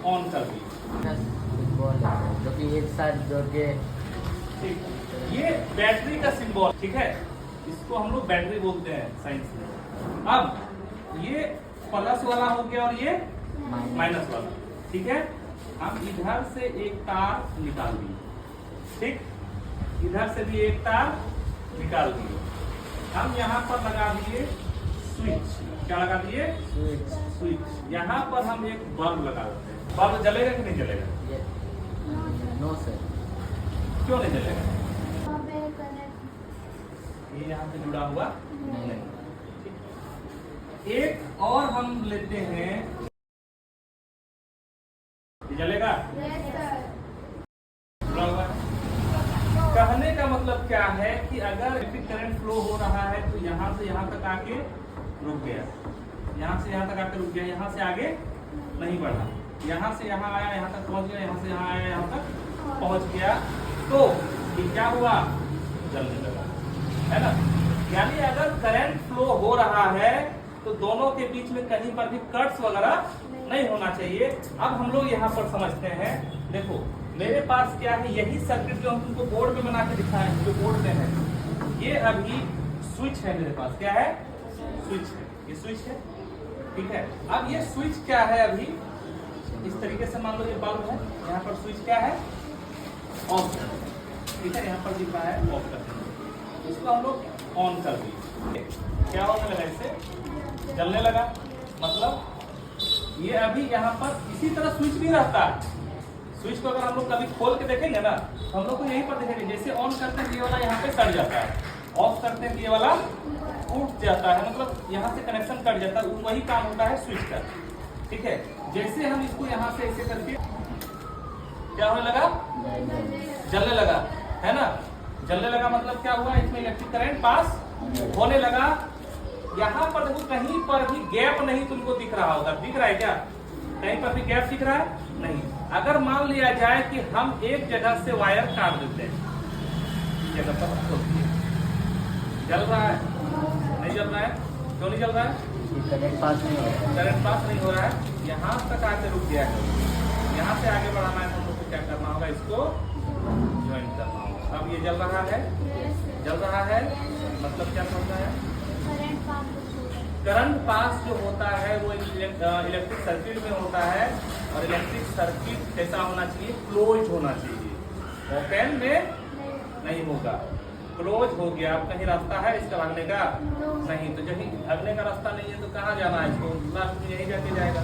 On कर दिए, जो कि एक साथ जोड़ के, ठीक, ये बैटरी का सिंबल, ठीक है, इसको हम लोग बैटरी बोलते हैं साइंस में। अब ये प्लस वाला हो गया और ये माइनस वाला, ठीक है। हम इधर से एक तार निकाल दिए, ठीक, इधर से भी एक तार निकाल दिए। हम यहाँ पर लगा दिए स्विच, क्या लगा दिए, स्विच। यहाँ पर हम एक बल्ब लगा देते हैं। बल्ब जलेगा कि नहीं जलेगा? No sir. क्यों नहीं जलेगा? ये यहाँ पे जुड़ा हुआ नहीं। एक और हम लेते हैं, ये जलेगा? जुड़ा हुआ है। कहने का मतलब क्या है कि अगर इलेक्ट्रिक करंट फ्लो हो रहा है तो यहाँ से यहाँ तक आके रुक गया, यहाँ से यहाँ तक आके रुक गया, यहाँ से आगे नहीं बढ़ा, यहाँ से यहाँ आया, यहाँ तक पहुँच गया, यहाँ से यहाँ आया, यहाँ तक पहुँच गया, तो ये क्या हुआ, जलने लगा, है ना। यानी अगर करंट फ्लो हो रहा है तो दोनों के बीच में कहीं पर भी कट्स वगैरह नहीं होना चाहिए। अब हम लोग यहाँ पर समझते हैं, देखो मेरे पास क्या है, यही सर्किट जो हम तुमको बोर्ड में बना के दिखाए, जो बोर्ड में है, ये अभी स्विच है मेरे पास, क्या है, स्विच है, ये स्विच है, ठीक है। अब ये स्विच क्या है, अभी इस तरीके से मान लो ये बल्ब है, यहाँ पर स्विच क्या है, ऑफ, ठीक है, यहाँ पर दिख रहा है ऑफ कर, इसको हम लोग ऑन कर दिए, क्या होने लगा, इससे जलने लगा। मतलब ये अभी यहाँ पर इसी तरह स्विच भी रहता है। स्विच को अगर हम लोग कभी खोल के देखेंगे ना, तो हम लोग को यहीं पर देखेंगे, जैसे ऑन करते हैं ये वाला यहाँ पे सड़ जाता है, ऑफ करते हैं ये वाला उठ जाता है, मतलब यहाँ से कनेक्शन कट जाता है। वही काम होता है स्विच का, ठीक है। जैसे हम इसको यहाँ से ऐसे करके क्या होने लगा, जलने लगा, है ना। जलने लगा मतलब क्या हुआ, इसमें इलेक्ट्रिक करंट पास होने लगा। यहाँ पर देखो कहीं पर भी गैप नहीं तुमको दिख रहा होगा, दिख रहा है क्या, कहीं पर भी गैप दिख रहा है नहीं। अगर मान लिया जाए कि हम एक जगह से वायर काट देते हैं, जगह पर जल रहा है, नहीं जल रहा है, क्यों नहीं जल रहा है, करंट पास नहीं हो रहा है, करंट पास नहीं हो रहा है, यहाँ तक आके रुक गया है। यहाँ से आगे बढ़ाना है तो हम लोग को क्या करना होगा, इसको ज्वाइन करना होगा। अब ये जल रहा है, जल रहा है मतलब क्या होता है, करंट पास जो होता है वो इलेक्ट्रिक सर्किट में होता है, और इलेक्ट्रिक सर्किट कैसा होना चाहिए, क्लोज होना चाहिए, ओपन में नहीं होगा। क्लोज हो गया, अब कहीं रास्ता है इसका भागने का नहीं, तो जब भागने का रास्ता नहीं है तो कहाँ जाना है इसको, लास्ट में यही जाके जाएगा।